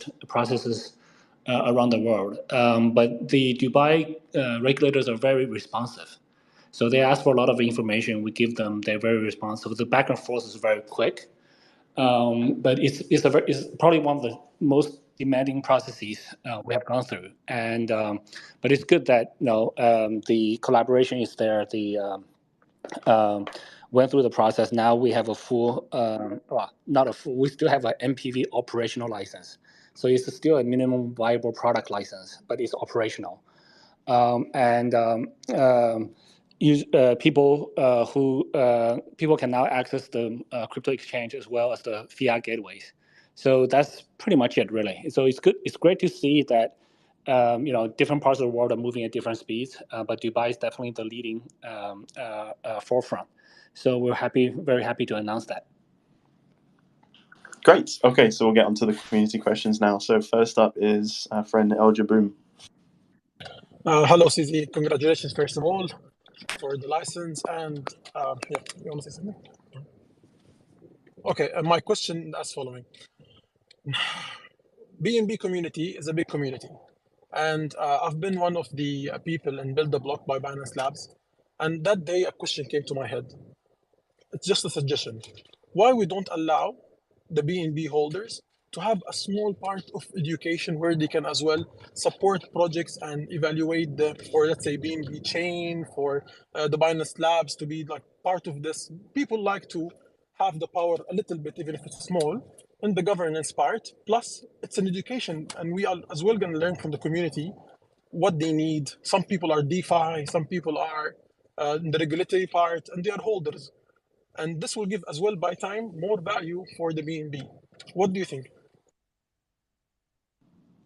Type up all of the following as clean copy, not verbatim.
most processes around the world. But the Dubai regulators are very responsive. So they ask for a lot of information. We give them. They're very responsive. The back and forth is very quick. But it's probably one of the most demanding processes we have gone through. And but it's good that the collaboration is there. Went through the process. Now we have a full, well, not a full. We still have an MPV operational license. So it's still a minimum viable product license, but it's operational. And people people can now access the crypto exchange as well as the fiat gateways. So that's pretty much it, really. So it's good. It's great to see that different parts of the world are moving at different speeds, but Dubai is definitely the leading forefront. So we're very happy to announce that. Great. Okay, so we'll get onto the community questions now. So first up is our friend El Jaboom. Hello, CZ. Congratulations, first of all, for the license. And yeah, you want to say something? Okay, my question is following. BNB community is a big community. And I've been one of the people in Build the Block by Binance Labs. And that day, a question came to my head. It's just a suggestion. Why we don't allow the BNB holders to have a small part of education where they can as well support projects and evaluate or let's say BNB chain for the Binance Labs to be like part of this. People like to have the power a little bit, even if it's small, in the governance part. Plus, it's an education, and we are as well going to learn from the community what they need. Some people are DeFi, some people are in the regulatory part, and they are holders. And this will give as well by time more value for the BNB. What do you think?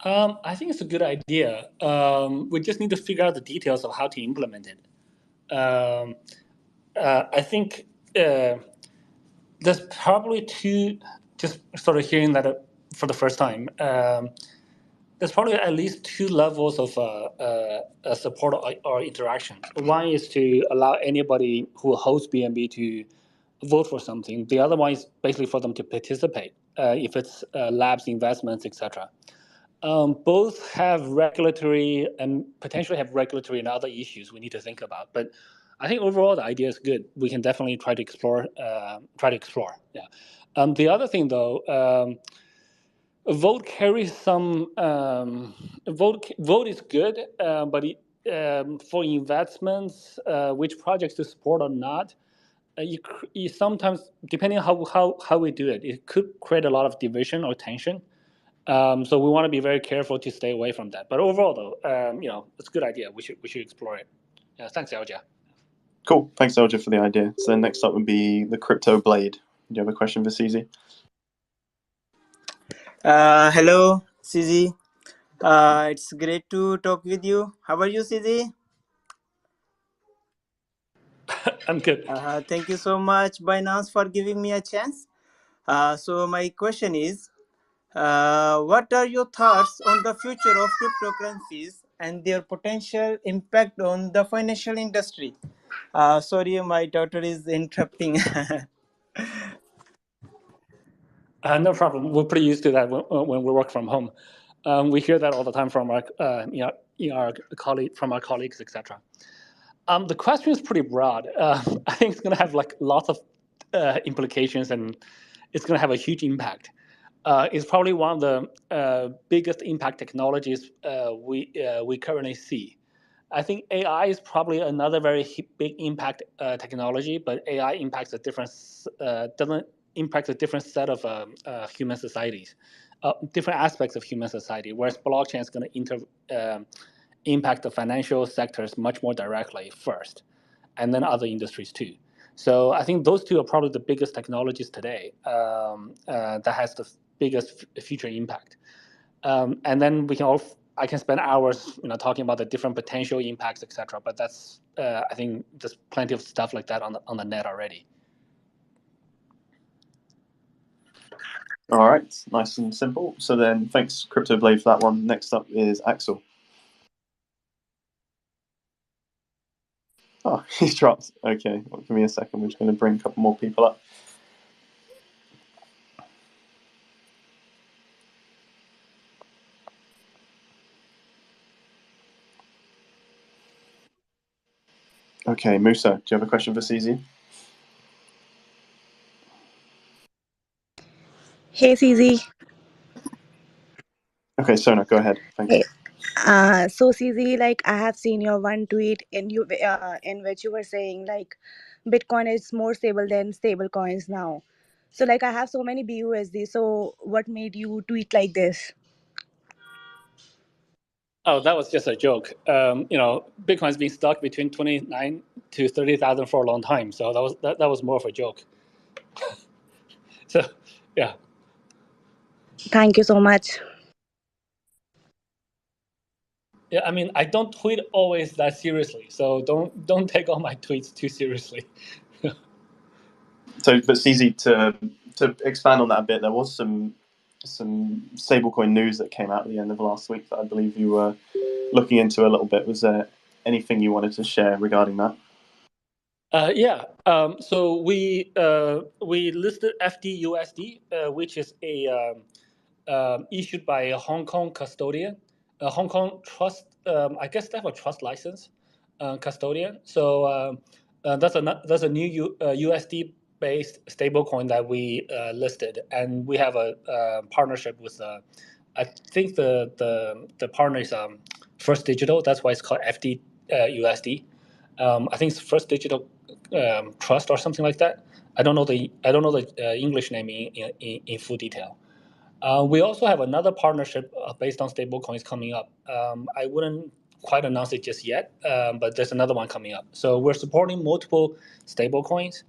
I think it's a good idea. We just need to figure out the details of how to implement it. I think there's probably just sort of hearing that for the first time, there's probably at least two levels of support or interaction. One is to allow anybody who hosts BNB to vote for something. The other one is basically for them to participate, if it's labs, investments, etc. Both have regulatory and potentially have regulatory and other issues we need to think about. But I think overall the idea is good. We can definitely try to explore. Yeah. The other thing though, vote carries some. Vote is good, but for investments, which projects to support or not, you sometimes, depending on how we do it, it could create a lot of division or tension. So we want to be very careful to stay away from that. But overall, though, it's a good idea. We should explore it. Yeah, thanks, Elja. Cool. Thanks, Elja, for the idea. So then next up would be the Crypto Blade. Do you have a question for CZ? Hello, CZ. It's great to talk with you. How are you, CZ? I'm good. Thank you so much, Binance, for giving me a chance. So my question is, what are your thoughts on the future of cryptocurrencies and their potential impact on the financial industry? Sorry, my daughter is interrupting. No problem. We're pretty used to that when we work from home. We hear that all the time from our colleagues, etc. The question is pretty broad. I think it's going to have lots of implications, and it's going to have a huge impact. It's probably one of the biggest impact technologies we currently see. I think AI is probably another very big impact technology, but AI impacts doesn't impact a different set of human societies, different aspects of human society. Whereas blockchain is going to impact the financial sectors much more directly first, and then other industries too. So I think those two are probably the biggest technologies today that has the biggest future impact. And then I can spend hours, talking about the different potential impacts, etc. But that's, I think, there's plenty of stuff like that on the net already. All right, nice and simple. So then, thanks, Crypto Blade, for that one. Next up is Axel. Oh, he's dropped. Okay, well, give me a second. We're just going to bring a couple more people up. Okay, Musa, do you have a question for CZ? Hey, CZ. Okay, Sona, go ahead. Thanks. Hey. So CZ, like I have seen your one tweet in which you were saying like Bitcoin is more stable than stable coins now. So like I have so many BUSD. So what made you tweet like this? Oh, that was just a joke. Bitcoin's been stuck between 29 to 30,000 for a long time, so that was more of a joke. So, yeah. Thank you so much. Yeah, I mean, I don't tweet always that seriously, so don't take all my tweets too seriously. So, but CZ, to expand on that a bit, there was some stablecoin news that came out at the end of last week that I believe you were looking into a little bit. Was there anything you wanted to share regarding that? Yeah. So we listed FDUSD, which is a issued by a Hong Kong custodian, a Hong Kong trust. I guess they have a trust license, custodian. So that's a new USD based stablecoin that we listed, and we have a partnership with. I think the partner is First Digital. That's why it's called FD USD. I think it's First Digital Trust or something like that. I don't know the English name in full detail. We also have another partnership based on stablecoins coming up. I wouldn't quite announce it just yet, but there's another one coming up. So we're supporting multiple stablecoins.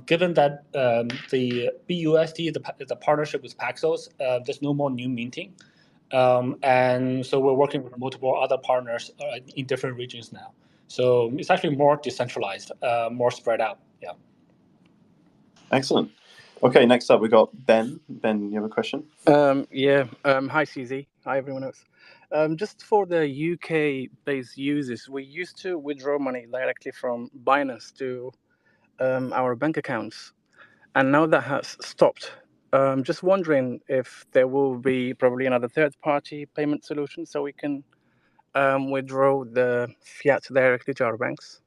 Given that the BUSD, the partnership with Paxos, there's no more new minting. And so we're working with multiple other partners in different regions now. So it's actually more decentralized, more spread out. Yeah. Excellent. Okay, next up we got Ben. Ben, you have a question? Hi CZ. Hi everyone else. Just for the UK-based users, we used to withdraw money directly from Binance to our bank accounts, and now that has stopped. Just wondering if there will be probably another third-party payment solution so we can withdraw the fiat directly to our banks.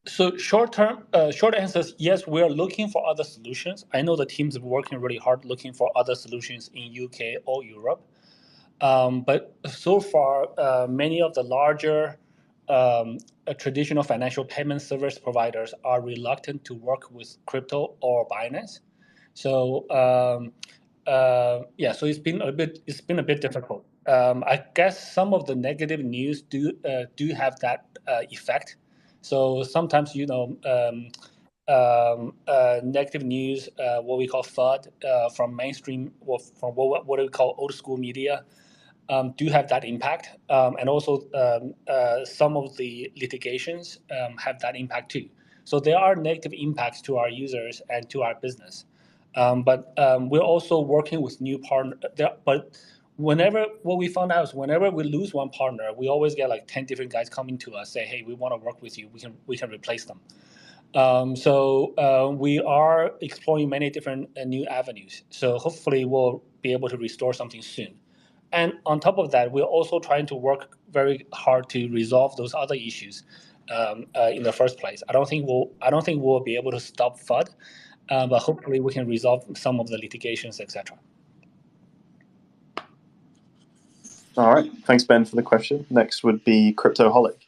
So short answer is yes. We are looking for other solutions. I know the teams are working really hard looking for other solutions in UK or Europe. But so far, many of the larger traditional financial payment service providers are reluctant to work with crypto or Binance. So so it's been a bit difficult. I guess some of the negative news do have that effect. So sometimes negative news, what we call FUD, from mainstream or from what we call old school media, do have that impact, and also some of the litigations have that impact too. So there are negative impacts to our users and to our business, but we're also working with new partners. But what we found out is whenever we lose one partner, we always get like 10 different guys coming to us say, "Hey, we want to work with you. We can replace them." We are exploring many different new avenues. So hopefully we'll be able to restore something soon. And on top of that, we're also trying to work very hard to resolve those other issues in the first place. I don't think we'll be able to stop FUD, but hopefully we can resolve some of the litigations, etc. All right, thanks Ben for the question. Next would be Cryptoholic.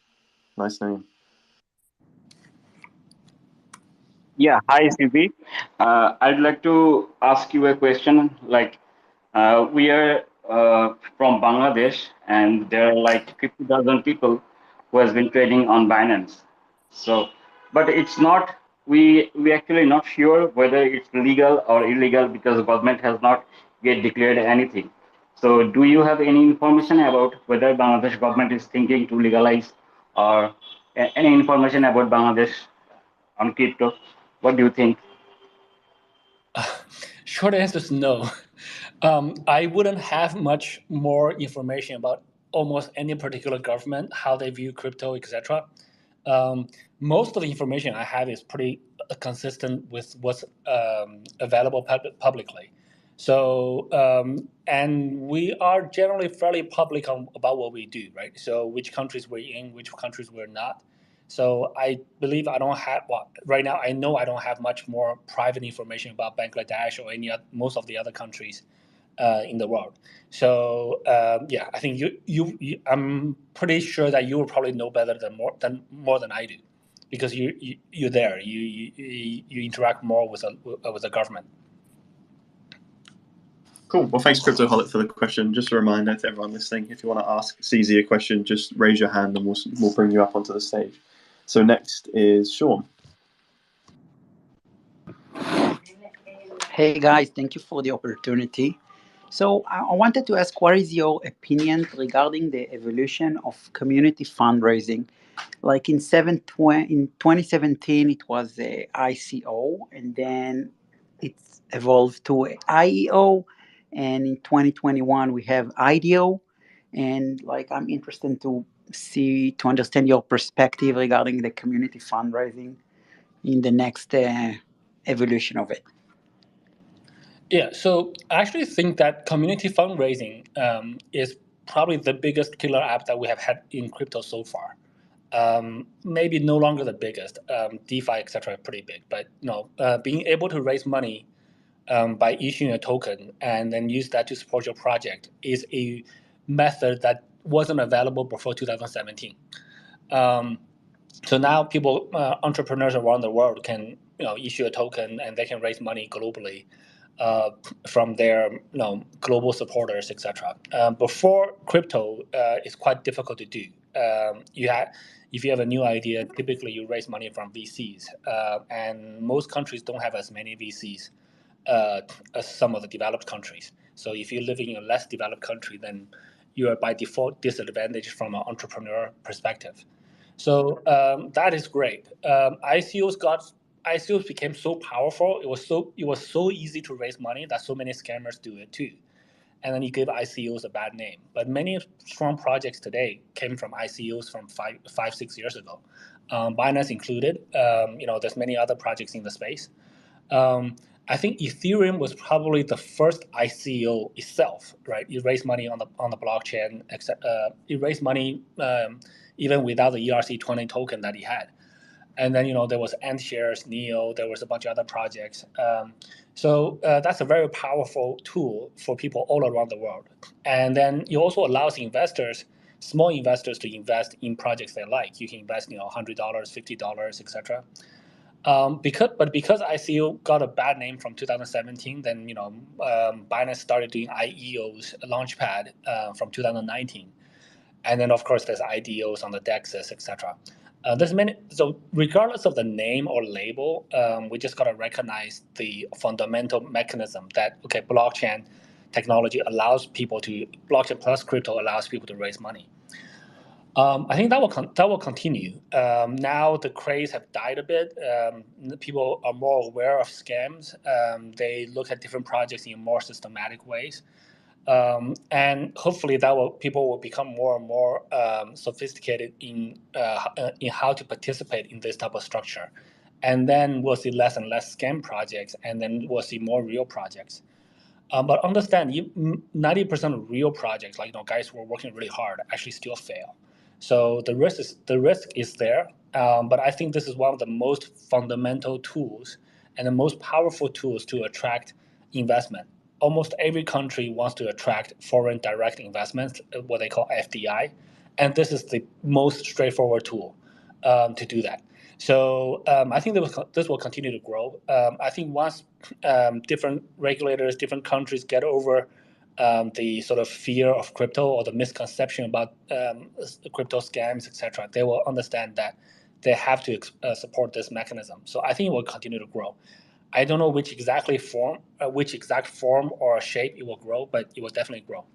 Nice name. Yeah, hi CZ. I'd like to ask you a question. Like, we are from Bangladesh, and there are like 50,000 people who has been trading on Binance. So, but it's not. We actually not sure whether it's legal or illegal because the government has not yet declared anything. So, do you have any information about whether Bangladesh government is thinking to legalize, or any information about Bangladesh on crypto? What do you think? Short answer is no. I wouldn't have much more information about almost any particular government, how they view crypto, etc. Most of the information I have is pretty consistent with what's available publicly. So and we are generally fairly public about what we do, right? So which countries we're in, which countries we're not. So I believe I don't have, well, right now I know I don't have much more private information about Bangladesh or most of the other countries in the world. So yeah, I think I'm pretty sure that you will probably know better than more than I do, because you're there. You interact more with the government. Cool. Well, thanks, Cryptoholic, for the question. Just a reminder to everyone listening, if you want to ask CZ a question, just raise your hand and we'll bring you up onto the stage. So next is Sean. Hey guys, thank you for the opportunity. So I wanted to ask, what is your opinion regarding the evolution of community fundraising? Like in 2017, it was a ICO, and then it's evolved to a IEO, and in 2021 we have IDO. And like, I'm interested to understand your perspective regarding the community fundraising in the next evolution of it. Yeah, so I actually think that community fundraising is probably the biggest killer app that we have had in crypto so far. Maybe no longer the biggest. DeFi, etc., are pretty big, but no, being able to raise money by issuing a token and then use that to support your project is a method that wasn't available before 2017. So now people, entrepreneurs around the world can issue a token and they can raise money globally from their global supporters, etc. Before crypto, it's quite difficult to do. If you have a new idea, typically you raise money from VCs, and most countries don't have as many VCs as some of the developed countries. So if you're living in a less developed country, then you are by default disadvantaged from an entrepreneur perspective. So that is great. ICOs became so powerful. It was so easy to raise money that so many scammers do it too. And then you give ICOs a bad name. But many strong projects today came from ICOs from 6 years ago, Binance included. There's many other projects in the space. I think Ethereum was probably the first ICO itself, right? You raise money on the blockchain. You raise money even without the ERC20 token that he had. And then there was AntShares, Neo. There was a bunch of other projects. So that's a very powerful tool for people all around the world. And then it also allows investors, small investors, to invest in projects they like. You can invest $100, $50, etc. Because ICO got a bad name from 2017, then Binance started doing IEOs, Launchpad, from 2019, and then of course there's IDOs on the DEXs, etc. There's many. So regardless of the name or label, we just gotta recognize the fundamental mechanism that blockchain technology blockchain plus crypto allows people to raise money. I think that will continue. Now the craze have died a bit. People are more aware of scams. They look at different projects in more systematic ways, and hopefully people will become more and more sophisticated in how to participate in this type of structure, and then we'll see less and less scam projects, and then we'll see more real projects. But understand, 90% of real projects, like guys who are working really hard, actually still fail. So the risk is there, but I think this is one of the most fundamental tools and the most powerful tools to attract investment. Almost every country wants to attract foreign direct investments, what they call FDI, and this is the most straightforward tool to do that. So I think this will continue to grow. I think once different regulators, different countries get over the sort of fear of crypto or the misconception about crypto scams, etc., they will understand that they have to support this mechanism. So I think it will continue to grow. I don't know which exact form or shape it will grow, but it will definitely grow.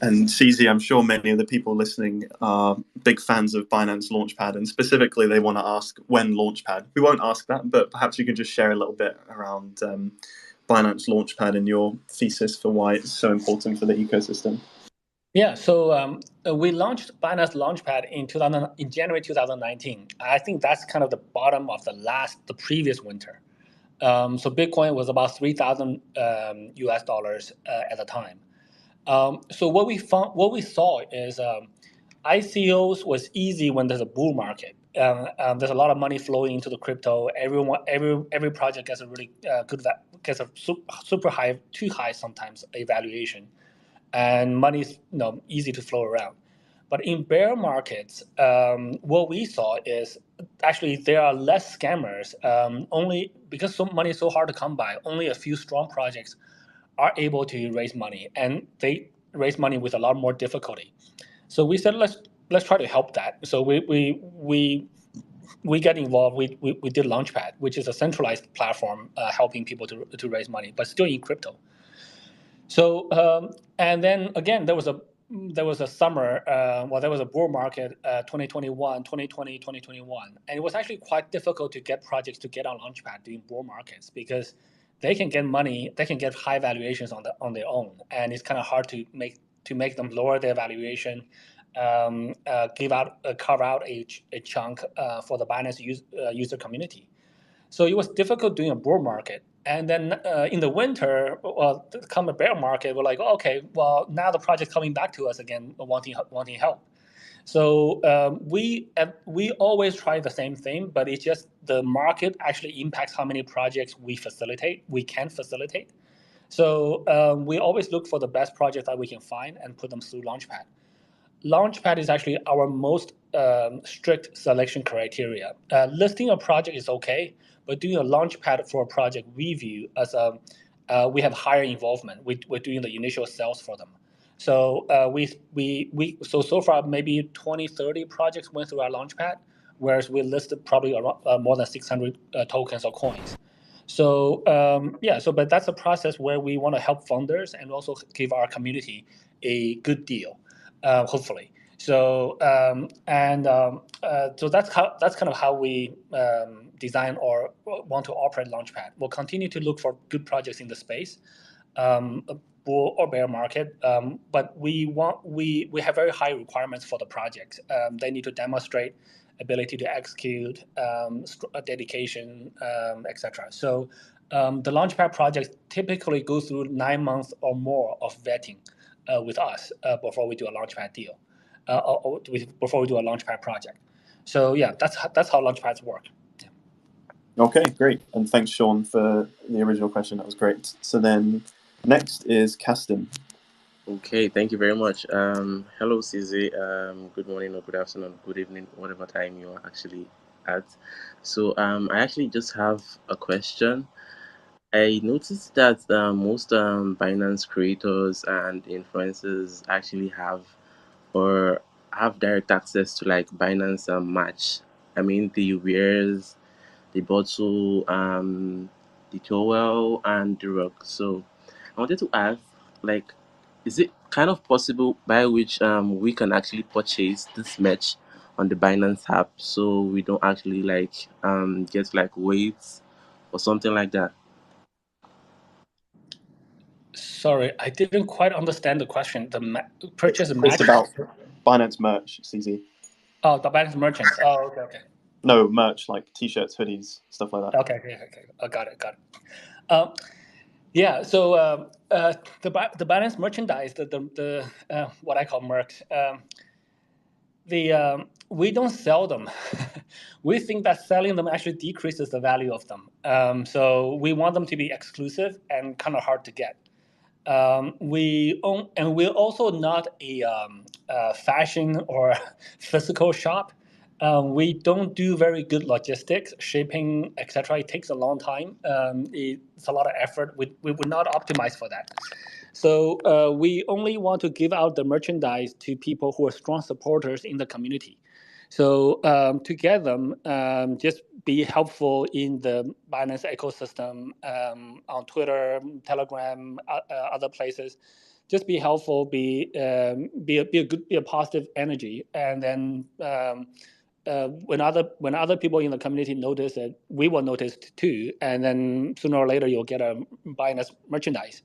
And CZ, I'm sure many of the people listening are big fans of Binance Launchpad, and specifically they want to ask when Launchpad. We won't ask that, but perhaps you can just share a little bit around Binance Launchpad and your thesis for why it's so important for the ecosystem. Yeah, so we launched Binance Launchpad in January 2019. I think that's kind of the bottom of the previous winter. So Bitcoin was about 3,000 US dollars at the time. So what we saw is ICOs was easy when there's a bull market. There's a lot of money flowing into the crypto. Every project gets a really gets a super high, too high sometimes evaluation, and money is easy to flow around. But in bear markets, what we saw is actually there are less scammers. Only because money is so hard to come by, only a few strong projects are able to raise money, and they raise money with a lot more difficulty. So we said let's try to help that. So we get involved. We did Launchpad, which is a centralized platform helping people to raise money, but still in crypto. So and then again there was a summer there was a bull market 2021 2020 2021, and it was actually quite difficult to get projects to get on Launchpad during bull markets because they can get money, they can get high valuations on their own, and it's kind of hard to make them lower their valuation, carve out a chunk for the Binance user community. So it was difficult doing a bull market. And then in the winter, come a bear market, we're like, okay, well, now the project's coming back to us again, wanting help. So we always try the same thing, but it's just the market actually impacts how many projects we can facilitate. So we always look for the best project that we can find and put them through Launchpad. Launchpad is actually our most strict selection criteria. Listing a project is okay, but doing a Launchpad for a project we view as we have higher involvement. We're doing the initial sales for them. So so far maybe 20, 30 projects went through our Launchpad, whereas we listed probably around, more than 600 tokens or coins. So but that's a process where we want to help funders and also give our community a good deal. Hopefully. So so that's kind of how we design or want to operate Launchpad. We'll continue to look for good projects in the space, a bull or bear market, but we have very high requirements for the project. They need to demonstrate ability to execute, dedication, etc. So the Launchpad projects typically go through 9 months or more of vetting with us before we do a Launchpad deal, or before we do a Launchpad project. So yeah, that's how Launchpads work. Yeah. Okay, great, and thanks, Sean, for the original question. That was great. So then, next is Caston. Okay, thank you very much. Hello, CZ. Good morning or good afternoon, good evening, whatever time you are actually at. So I actually just have a question. I noticed that most Binance creators and influencers actually have direct access to like Binance Match. I mean, the wares, the bottle, the towel, and the rug. So I wanted to ask, like, is it kind of possible by which we can actually purchase this merch on the Binance app, so we don't actually like get like weights or something like that? Sorry, I didn't quite understand the question. The purchase It's match? about Binance merch, CZ. Oh, the Binance merchants. Oh, okay. No, merch like t-shirts, hoodies, stuff like that. Okay. I got it. Yeah. So the Binance merchandise, the what I call merch, we don't sell them. We think that selling them actually decreases the value of them. So we want them to be exclusive and kind of hard to get. We're also not a fashion or physical shop. We don't do very good logistics, shipping, etc. It takes a long time. It's a lot of effort. We're not optimized for that. So we only want to give out the merchandise to people who are strong supporters in the community. So to get them, just be helpful in the Binance ecosystem, on Twitter, Telegram, other places. Just be helpful, be a positive energy, and then when other people in the community notice it, we will notice too, and then sooner or later you'll get a Binance merchandise.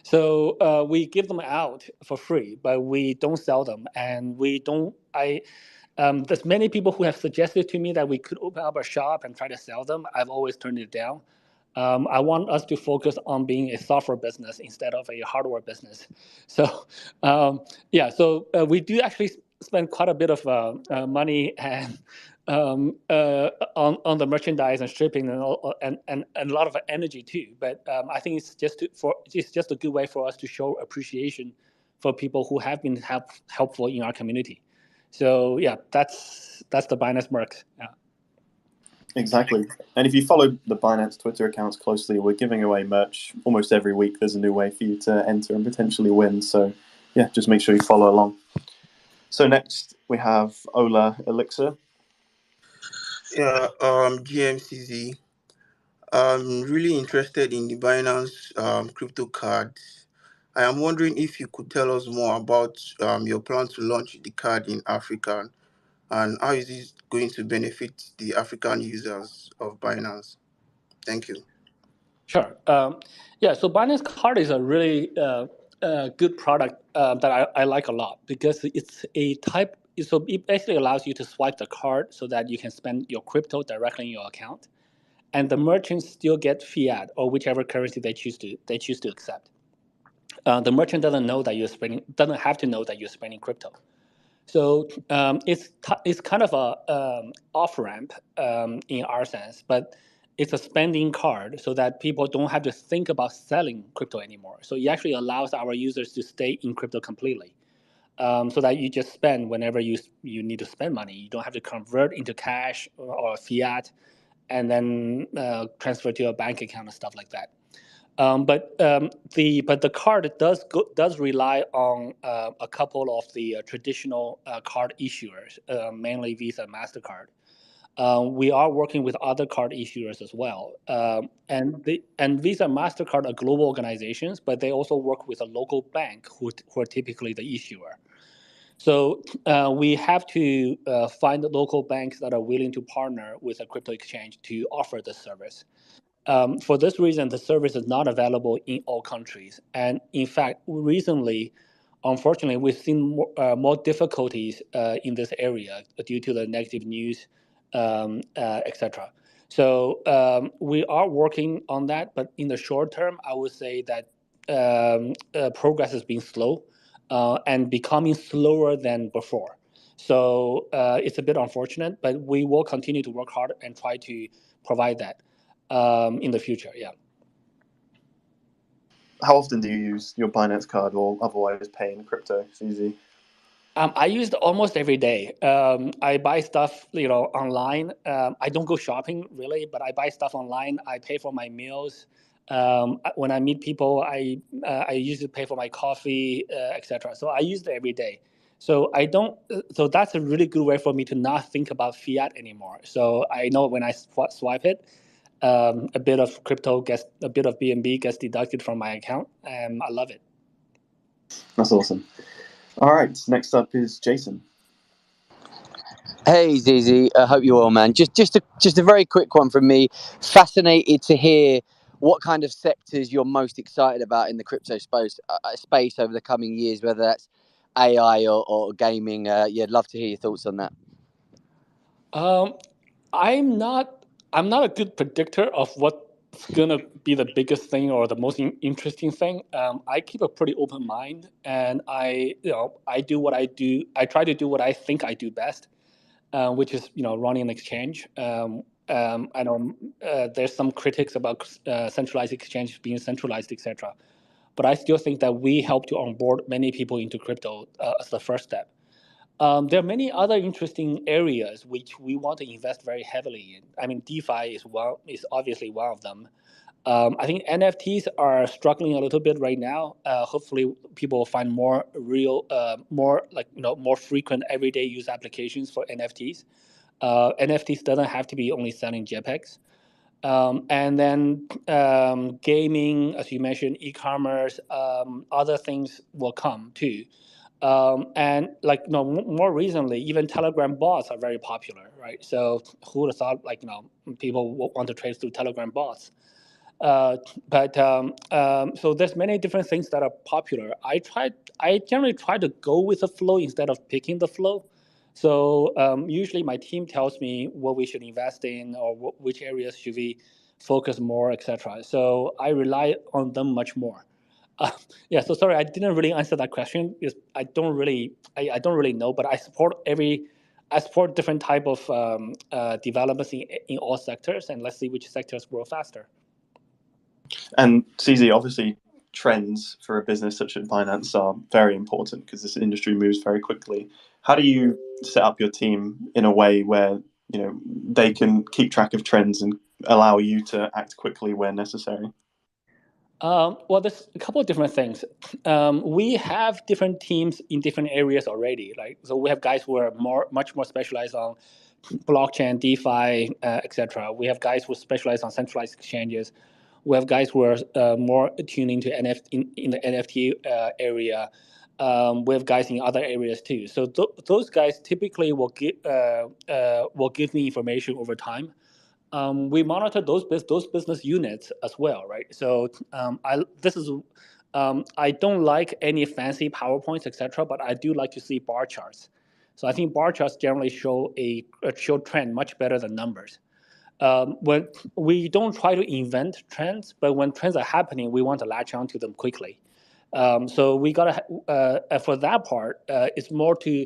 So we give them out for free, but we don't sell them, and we don't. There's many people who have suggested to me that we could open up a shop and try to sell them. I've always turned it down. I want us to focus on being a software business instead of a hardware business. So, yeah, so we do actually spend quite a bit of money and on the merchandise and shipping and a lot of energy too. But I think it's just a good way for us to show appreciation for people who have been helpful in our community. So yeah, that's the Binance Mercs. Yeah. Exactly. And if you follow the Binance Twitter accounts closely, we're giving away merch almost every week. There's a new way for you to enter and potentially win. So yeah, just make sure you follow along. So next we have Ola Elixir. Yeah, GMCZ. I'm really interested in the Binance crypto cards. I am wondering if you could tell us more about your plan to launch the card in Africa and how is this going to benefit the African users of Binance? Thank you. Sure. Yeah, so Binance Card is a really good product that I like a lot because it's a type. So it basically allows you to swipe the card so that you can spend your crypto directly in your account, and the merchants still get fiat or whichever currency they choose to accept. The merchant doesn't have to know that you're spending crypto. So it's kind of a off ramp in our sense, but it's a spending card so that people don't have to think about selling crypto anymore. So it actually allows our users to stay in crypto completely, so that you just spend whenever you need to spend money. You don't have to convert into cash or fiat, and then transfer to your bank account and stuff like that. But the card does rely on a couple of the traditional card issuers, mainly Visa and Mastercard. We are working with other card issuers as well, and Visa and Mastercard are global organizations, but they also work with a local bank who are typically the issuer. So we have to find the local banks that are willing to partner with a crypto exchange to offer this service. For this reason, the service is not available in all countries. And in fact, recently, unfortunately, we've seen more difficulties in this area due to the negative news, etc. So we are working on that, but in the short term, I would say that progress has been slow and becoming slower than before. So it's a bit unfortunate, but we will continue to work hard and try to provide that in the future. Yeah. How often do you use your Binance card or otherwise pay in crypto? It's easy. I use it almost every day. I buy stuff, online. I don't go shopping really, but I buy stuff online. I pay for my meals. When I meet people, I usually pay for my coffee, etc. So I use it every day. So I don't. So that's a really good way for me to not think about fiat anymore. So I know when I swipe it, a bit of a bit of BNB gets deducted from my account, and I love it. That's awesome. All right, next up is Jason. Hey ZZ, I hope you're well, man. Just a very quick one from me. Fascinated to hear what kind of sectors you're most excited about in the crypto space over the coming years, whether that's AI or gaming. Yeah, I'd love to hear your thoughts on that. I'm not a good predictor of what's gonna be the biggest thing or the most interesting thing. I keep a pretty open mind, and I do what I do. I try to do what I think I do best, which is running an exchange. I know there's some critics about centralized exchange being centralized, etc. But I still think that we help to onboard many people into crypto as the first step. There are many other interesting areas which we want to invest very heavily in. I mean, DeFi is obviously one of them. I think NFTs are struggling a little bit right now. Hopefully, people will find more real, more frequent everyday use applications for NFTs. NFTs doesn't have to be only selling JPEGs. And then gaming, as you mentioned, e-commerce, other things will come too. And more recently, even Telegram bots are very popular, right? So who would have thought people want to trade through Telegram bots? So there's many different things that are popular. I generally try to go with the flow instead of picking the flow. So usually my team tells me what we should invest in or which areas should we focus more, etc. So I rely on them much more. Yeah, so sorry, I didn't really answer that question because I don't really know, but I support different type of developments in all sectors, and let's see which sectors grow faster. And CZ, obviously, trends for a business such as Binance are very important because this industry moves very quickly. How do you set up your team in a way where they can keep track of trends and allow you to act quickly where necessary? Well, there's a couple of different things. We have different teams in different areas already. So we have guys who are much more specialized on blockchain, DeFi, etc. We have guys who specialize on centralized exchanges. We have guys who are more tuned into in the NFT area. We have guys in other areas too. So those guys typically will give me information over time. We monitor those business units as well, right? So I don't like any fancy PowerPoints, etc., but I do like to see bar charts. So I think bar charts generally show a trend much better than numbers. When we don't try to invent trends, but when trends are happening, we want to latch onto them quickly. So we gotta for that part, it's more to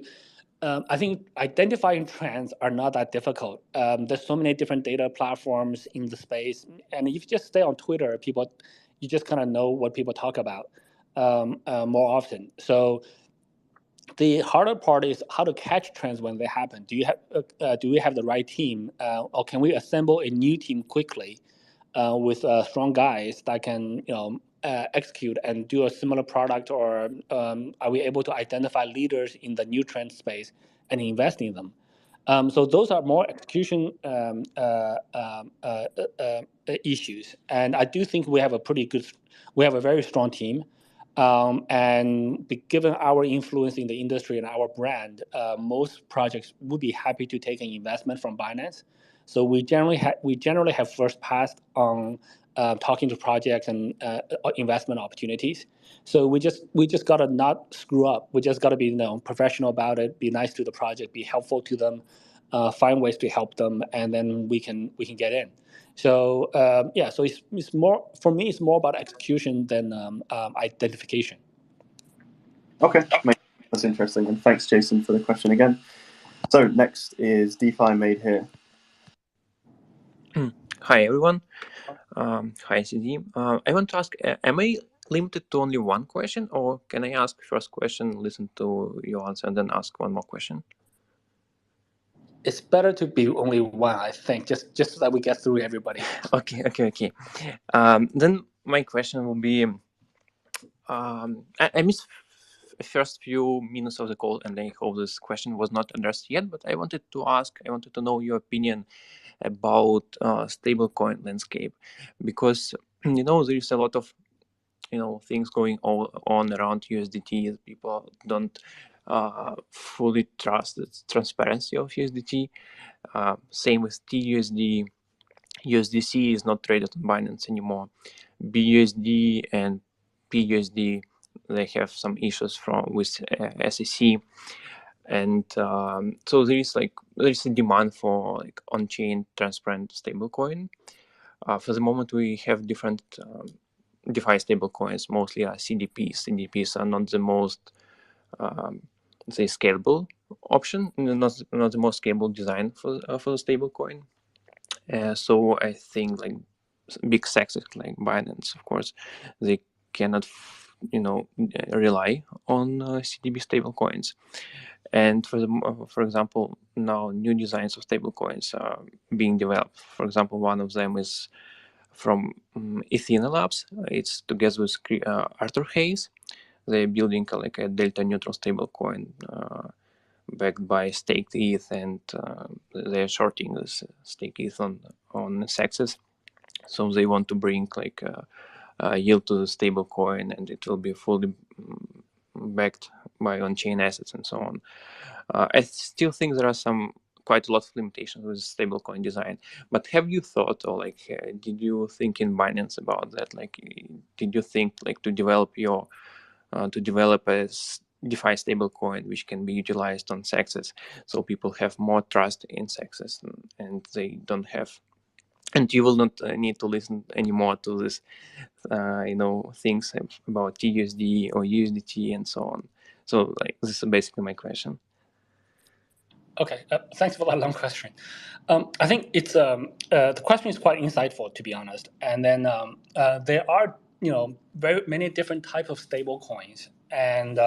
I think identifying trends are not that difficult. There's so many different data platforms in the space, and if you just stay on Twitter, you just kind of know what people talk about more often. So the harder part is how to catch trends when they happen. Do we have the right team, or can we assemble a new team quickly with strong guys that can execute and do a similar product, or are we able to identify leaders in the new trend space and invest in them? So those are more execution issues, and I do think we have a very strong team. And given our influence in the industry and our brand, most projects would be happy to take an investment from Binance. So we generally have first pass on talking to projects and investment opportunities. So we just gotta not screw up. We just gotta be professional about it, be nice to the project, be helpful to them, find ways to help them, and then we can get in. So so it's more, for me, it's more about execution than identification. Okay, that's interesting, and thanks, Jason, for the question again. So next is DeFi Made Here. Hi everyone. Hi CZ. I want to ask, am I limited to only one question, or can I ask first question, listen to your answer, and then ask one more question? It's better to be only one, I think, just so that we get through everybody. Okay. Then my question will be, I missed first few minutes of the call, and I hope this question was not addressed yet, but I wanted to know your opinion about stablecoin landscape, because there is a lot of things going on around USDT. People don't fully trust the transparency of USDT. Same with TUSD. USDC is not traded on Binance anymore. BUSD and PUSD, they have some issues with SEC, and so there is a demand for on-chain transparent stablecoin. For the moment, we have different DeFi stablecoins, mostly are CDPs. CDPs are not the most scalable option, not the most scalable design for the stablecoin. So I think big sectors like Binance, of course, they cannot rely on CDP stablecoins. And for example, now new designs of stablecoins are being developed. For example, one of them is from Athena Labs. It's together with Arthur Hayes. They're building a delta neutral stablecoin backed by staked ETH, and they're shorting this staked ETH on Sexes. So they want to bring a yield to the stablecoin, and it will be fully backed by on-chain assets and so on. I still think there are quite a lot of limitations with stablecoin design. But have you thought, or did you think in Binance about that? Did you think to develop a DeFi stablecoin which can be utilized on Sexes, so people have more trust in Sexes, and they don't have and you will not need to listen anymore to this things about TUSD or USDT and so on. So like this is basically my question. Okay, thanks for that long question. I think it's the question is quite insightful, to be honest. And then there are very many different types of stable coins, and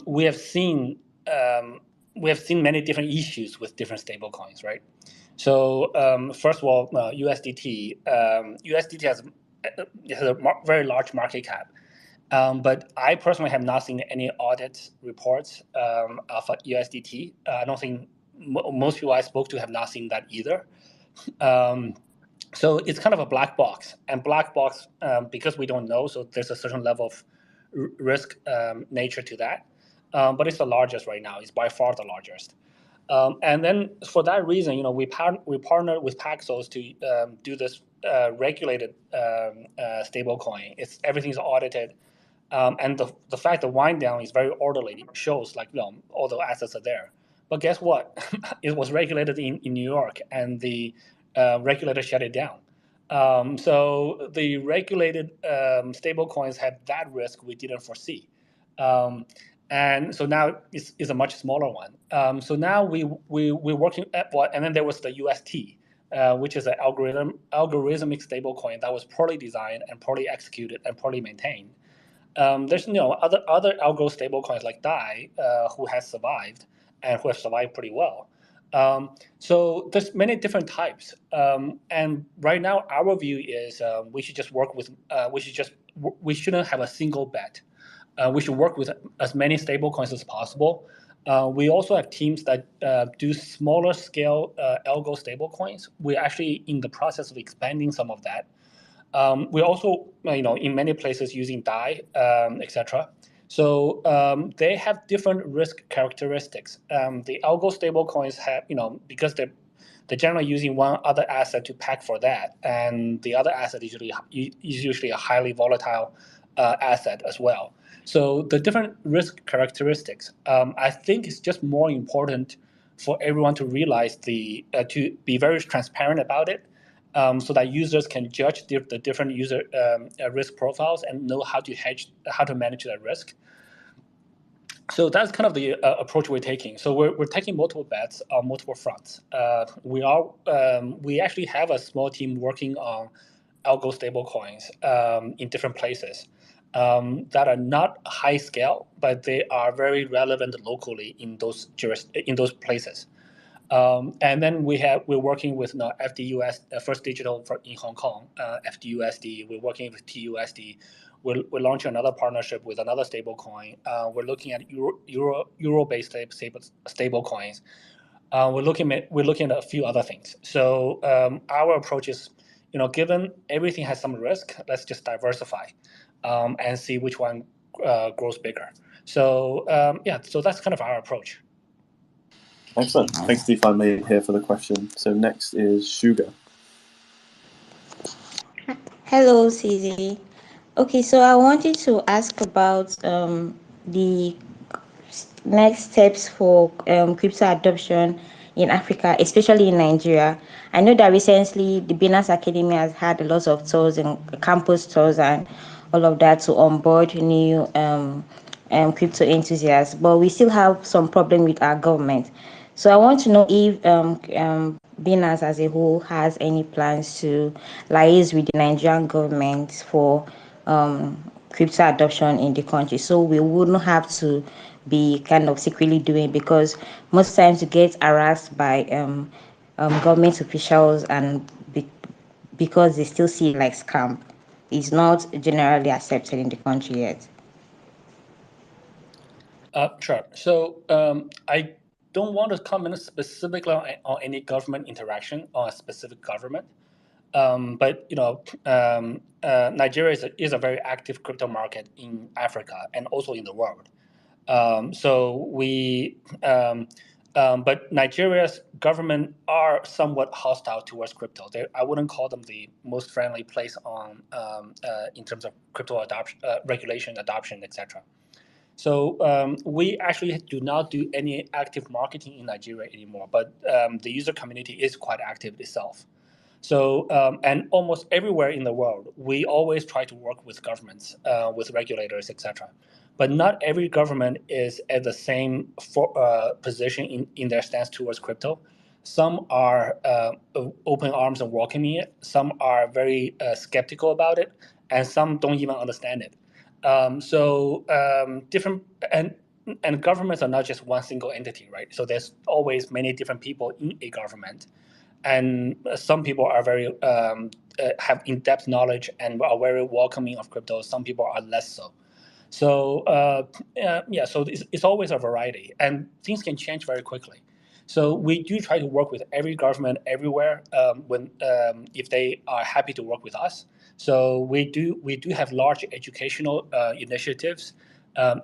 we have seen many different issues with different stable coins, right? So first of all, USDT has a very large market cap. But I personally have not seen any audit reports of USDT. I don't think most people I spoke to have not seen that either. So it's kind of a black box, and black box because we don't know. So there's a certain level of risk nature to that. But it's the largest right now. It's by far the largest. And then for that reason, we partnered with Paxos to do this regulated stablecoin. Everything's audited. And the fact the wind down is very orderly shows all the assets are there. But guess what? It was regulated in New York, and the regulator shut it down. So the regulated stable coins have that risk we didn't foresee. And so now it's a much smaller one. So now we're working at what? And then there was the UST, which is an algorithmic stable coin that was poorly designed and poorly executed and poorly maintained. There's other algo stablecoins like DAI who has survived and who have survived pretty well. So there's many different types, and right now our view is we should just work with we shouldn't have a single bet. We should work with as many stablecoins as possible. We also have teams that do smaller scale algo stablecoins. We're actually in the process of expanding some of that. We're also, in many places using DAI, etc. So they have different risk characteristics. The algo stablecoins have, because they're generally using one other asset to pack for that, and the other asset is usually a highly volatile asset as well. So the different risk characteristics, I think it's just more important for everyone to realize to be very transparent about it. So that users can judge the different user risk profiles and know how to manage that risk. So that's kind of the approach we're taking. So we're taking multiple bets on multiple fronts. We actually have a small team working on algo stablecoins in different places that are not high scale, but they are very relevant locally in those places. And then we're working with FDUS, First Digital in Hong Kong, FDUSD. We're working with TUSD. We're launching another partnership with another stablecoin. We're looking at euro-based stablecoins. We're looking at a few other things. So our approach is, given everything has some risk, let's just diversify and see which one grows bigger. So so that's kind of our approach. Excellent. Thanks, DeFi Made here for the question. So next is Sugar. Hello, CZ. Okay, so I wanted to ask about the next steps for crypto adoption in Africa, especially in Nigeria. I know that recently the Binance Academy has had a lot of tours and campus tours and all of that to onboard new crypto enthusiasts, but we still have some problem with our government. So I want to know if Binance as a whole has any plans to liaise with the Nigerian government for crypto adoption in the country, so we wouldn't have to be kind of secretly doing, because most times you get harassed by government officials, and because they still see it like scam. It's not generally accepted in the country yet. Sure. So I don't want to comment specifically on any government interaction on a specific government. But Nigeria is a very active crypto market in Africa and also in the world. But Nigeria's government are somewhat hostile towards crypto. I wouldn't call them the most friendly place in terms of crypto adoption, regulation, adoption, etc. So we actually do not do any active marketing in Nigeria anymore, but the user community is quite active itself. So, and almost everywhere in the world, we always try to work with governments, with regulators, etc. But not every government is at the same position in their stance towards crypto. Some are open arms and welcoming it. Some are very skeptical about it, and some don't even understand it. Different and governments are not just one single entity, right? So there's always many different people in a government, and some people are very have in-depth knowledge and are very welcoming of crypto. Some people are less so. So so it's always a variety, and things can change very quickly. So we do try to work with every government everywhere if they are happy to work with us. So we do have large educational initiatives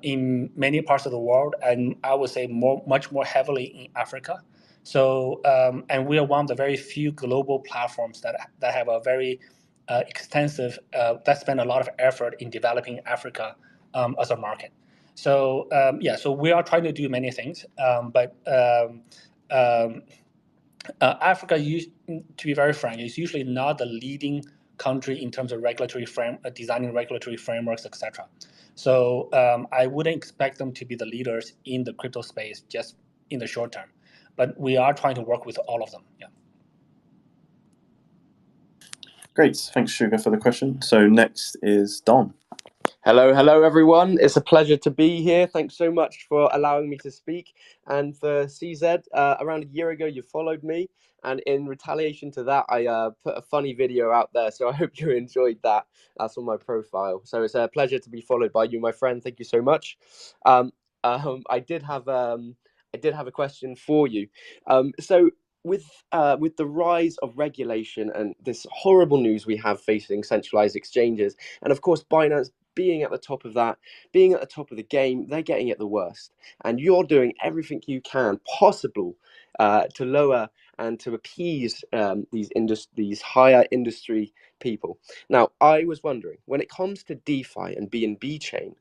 in many parts of the world, and I would say much more heavily in Africa. So and we are one of the very few global platforms that have a very extensive that spend a lot of effort in developing Africa as a market. So so we are trying to do many things, but Africa, to be very frank, is usually not the leading country in terms of designing regulatory frameworks, etc. So I wouldn't expect them to be the leaders in the crypto space just in the short term, but we are trying to work with all of them. Yeah. Great, thanks Sugar for the question. So next is Don. Hello everyone. It's a pleasure to be here. Thanks so much for allowing me to speak. And for CZ, around a year ago, you followed me. And in retaliation to that, I put a funny video out there. So I hope you enjoyed that. That's on my profile. So it's a pleasure to be followed by you, my friend. Thank you so much. I did have a question for you. So with the rise of regulation and this horrible news we have facing centralized exchanges, and of course Binance being at the top of that, being at the top of the game, they're getting it the worst. And you're doing everything you can possible to lower and to appease these higher industry people. Now, I was wondering, when it comes to DeFi and BNB chain,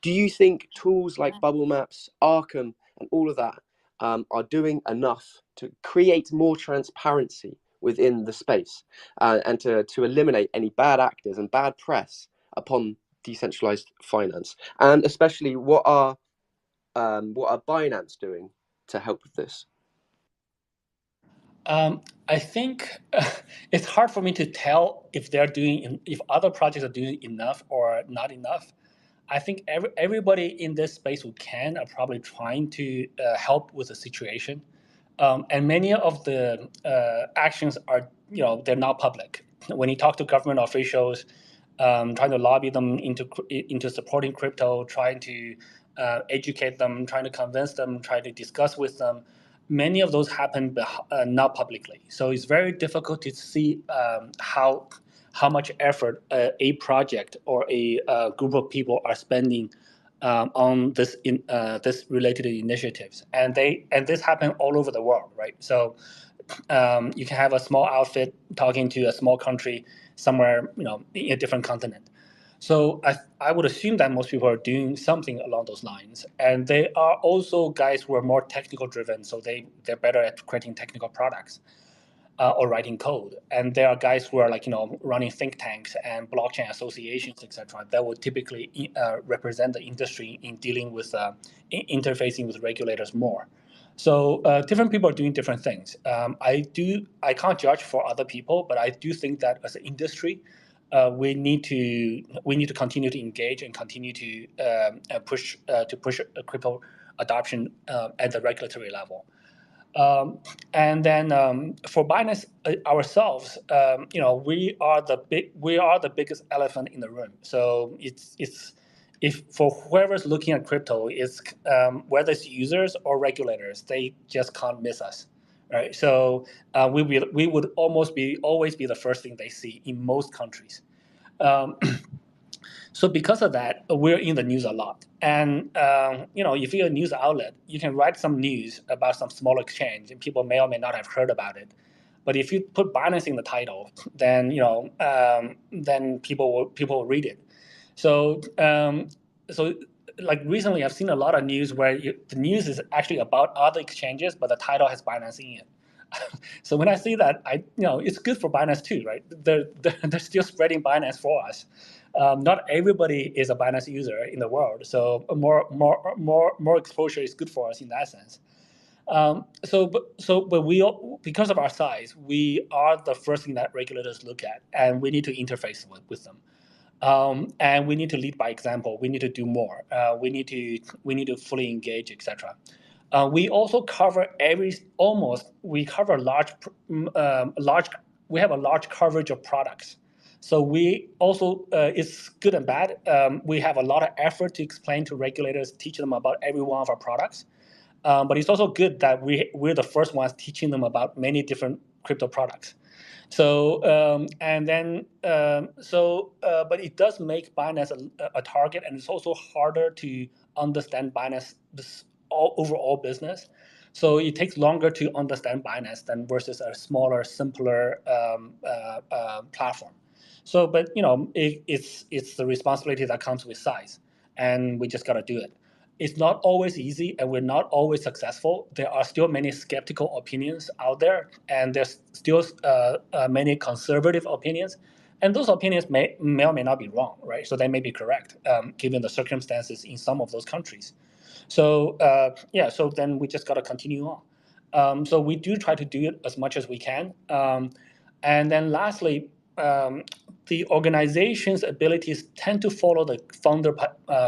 do you think tools like Bubble Maps, Arkham, and all of that are doing enough to create more transparency within the space and to eliminate any bad actors and bad press upon decentralized finance? And especially, what are Binance doing to help with this? I think it's hard for me to tell if if other projects are doing enough or not enough. I think everybody in this space who can are probably trying to help with the situation, and many of the actions are they're not public. When you talk to government officials, trying to lobby them into supporting crypto, trying to educate them, trying to convince them, trying to discuss with them, many of those happen not publicly. So it's very difficult to see how much effort a project or a group of people are spending on this related initiatives, and this happen all over the world, right? So you can have a small outfit talking to a small country somewhere, in a different continent. So I would assume that most people are doing something along those lines, and they are also guys who are more technical driven, so they're better at creating technical products or writing code. And there are guys who are running think tanks and blockchain associations, etc. That would typically represent the industry in dealing with interfacing with regulators more. So different people are doing different things. I can't judge for other people, but I do think that as an industry, we need to continue to engage and continue to push crypto adoption at the regulatory level. And then for Binance ourselves, we are the biggest elephant in the room. So if for whoever's looking at crypto, it's whether it's users or regulators, they just can't miss us, right? So we would always be the first thing they see in most countries. So because of that, we're in the news a lot. And if you're a news outlet, you can write some news about some small exchange, and people may or may not have heard about it. But if you put Binance in the title, then then people will read it. So like recently, I've seen a lot of news where the news is actually about other exchanges, but the title has Binance in it. So when I see that, it's good for Binance too, right? They're still spreading Binance for us. Not everybody is a Binance user in the world, so more exposure is good for us in that sense. But because of our size, we are the first thing that regulators look at, and we need to interface with them. And we need to lead by example. We need to do more. We need to fully engage, etc. We also cover we cover large. We have a large coverage of products. So we also it's good and bad. We have a lot of effort to explain to regulators, teach them about every one of our products. But it's also good that we're the first ones teaching them about many different crypto products. So but it does make Binance a target, and it's also harder to understand Binance overall business. So it takes longer to understand Binance than versus a smaller, simpler platform. So, but it's the responsibility that comes with size, and we just gotta do it. It's not always easy, and we're not always successful. There are still many skeptical opinions out there, and there's still many conservative opinions, and those opinions may or may not be wrong, right? So they may be correct, given the circumstances in some of those countries. So so then we just got to continue on. So we do try to do it as much as we can. And then lastly, the organization's abilities tend to follow the founder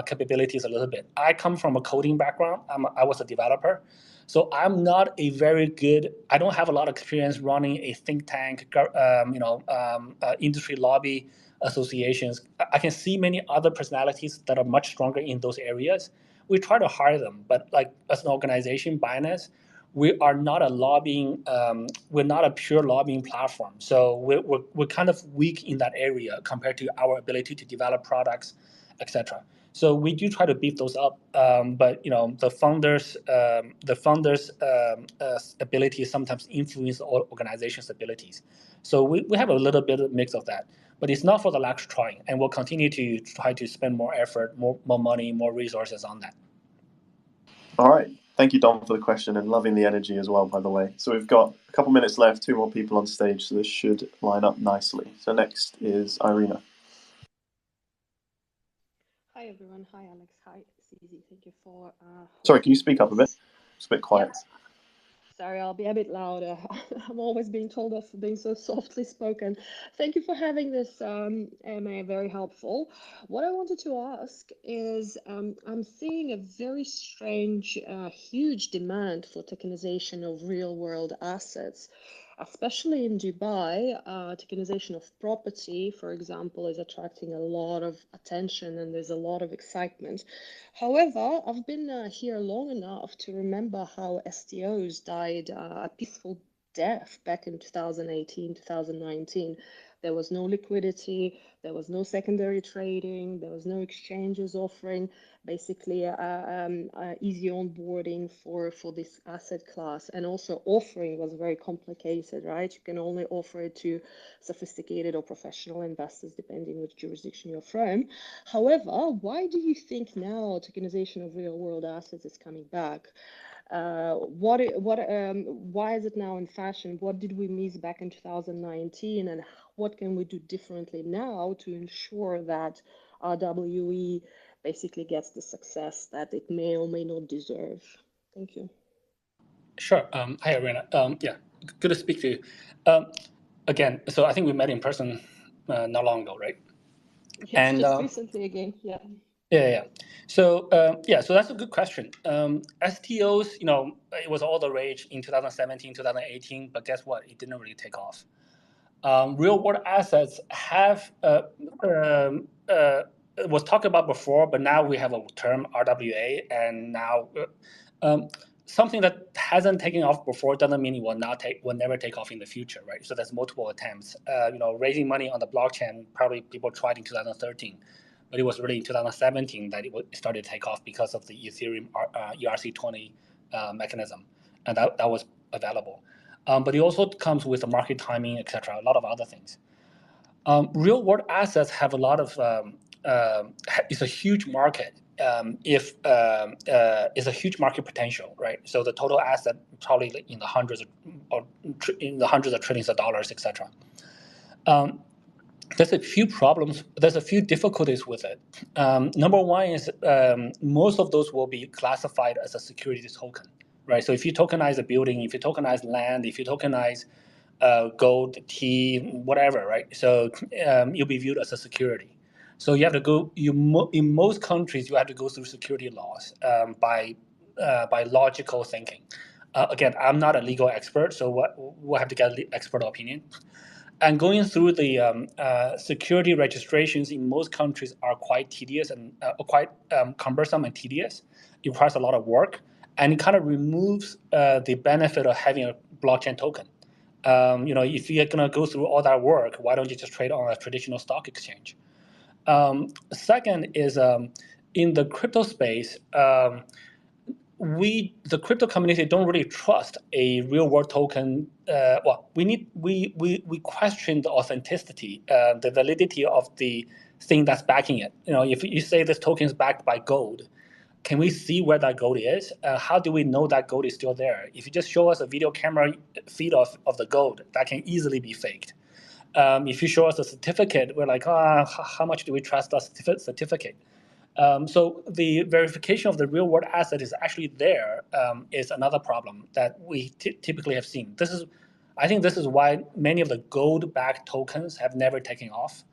capabilities a little bit. I come from a coding background. I was a developer. So I'm not a very good, I don't have a lot of experience running a think tank, industry lobby associations. I can see many other personalities that are much stronger in those areas. We try to hire them, but like as an organization, Binance, we are not a lobbying, we're not a pure lobbying platform. So we're kind of weak in that area compared to our ability to develop products, etc. So we do try to beef those up, but the founders' abilities sometimes influence the organization's abilities. So we have a little bit of mix of that, but it's not for the lack of trying, and we'll continue to try to spend more effort, more money, more resources on that. All right. Thank you, Dom, for the question, and loving the energy as well, by the way. So we've got a couple minutes left, 2 more people on stage, so this should line up nicely. So next is Irina. Hi, everyone. Hi, Alex. Hi, CZ. Thank you for... Sorry, can you speak up a bit? It's a bit quiet. Yeah. Sorry, I'll be a bit louder. I'm always being told off for being so softly spoken. Thank you for having this AMA, very helpful. What I wanted to ask is, I'm seeing a very strange, huge demand for tokenization of real-world assets, especially in Dubai. Tokenization of property, for example, is attracting a lot of attention, and there's a lot of excitement. However, I've been here long enough to remember how STOs died a peaceful death back in 2018, 2019. There was no liquidity, there was no secondary trading, there was no exchanges offering basically easy onboarding for this asset class. And also offering was very complicated, right? You can only offer it to sophisticated or professional investors, depending which jurisdiction you're from. However, why do you think now tokenization of real world assets is coming back? Why is it now in fashion? What did we miss back in 2019, and what can we do differently now to ensure that RWE basically gets the success that it may or may not deserve? Thank you. Sure. Hi, Irina. Yeah, good to speak to you. Again, so I think we met in person not long ago, right? Yes, and just recently again. Yeah. Yeah. So so that's a good question. STOs, it was all the rage in 2017, 2018, but guess what? It didn't really take off. Real world assets have was talked about before, but now we have a term RWA, and now something that hasn't taken off before doesn't mean it will never take off in the future, right? So there's multiple attempts. Raising money on the blockchain, probably people tried in 2013. But it was really in 2017 that it started to take off because of the Ethereum ERC20 mechanism, and that was available. But it also comes with the market timing, etc., a lot of other things. Real world assets have a lot of, it's a huge market, if is a huge market potential, right? So the total asset probably like in the hundreds of trillions of dollars, etc. There's a few problems. There's a few difficulties with it. Number one is most of those will be classified as a security token, right? So if you tokenize a building, if you tokenize land, if you tokenize gold, tea, whatever, right? So you'll be viewed as a security. So you have to go. In most countries, you have to go through security laws by logical thinking. Again, I'm not a legal expert, so we'll have to get expert opinion. And going through the security registrations in most countries are quite tedious and quite cumbersome and tedious. It requires a lot of work, and it kind of removes the benefit of having a blockchain token. If you're gonna go through all that work, why don't you just trade on a traditional stock exchange? Second is in the crypto space. The crypto community don't really trust a real world token. We question the authenticity, the validity of the thing that's backing it. If you say this token is backed by gold, can we see where that gold is? How do we know that gold is still there? If you just show us a video camera feed of the gold, that can easily be faked. If you show us a certificate, we're like, how much do we trust that certificate? So the verification of the real world asset is actually there is another problem that we typically have seen. I think this is why many of the gold-backed tokens have never taken off.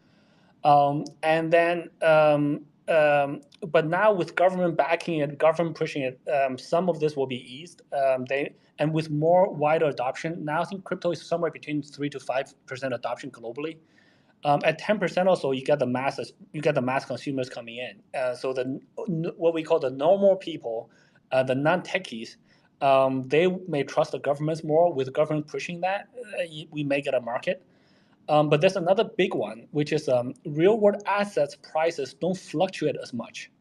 But now with government backing it, government pushing it, some of this will be eased. And with more wider adoption, now I think crypto is somewhere between 3 to 5% adoption globally. At 10% or so, you get the mass consumers coming in. So what we call the normal people, the non-techies, they may trust the governments more. With the government pushing that, we may get a market. But there's another big one, which is real world assets prices don't fluctuate as much,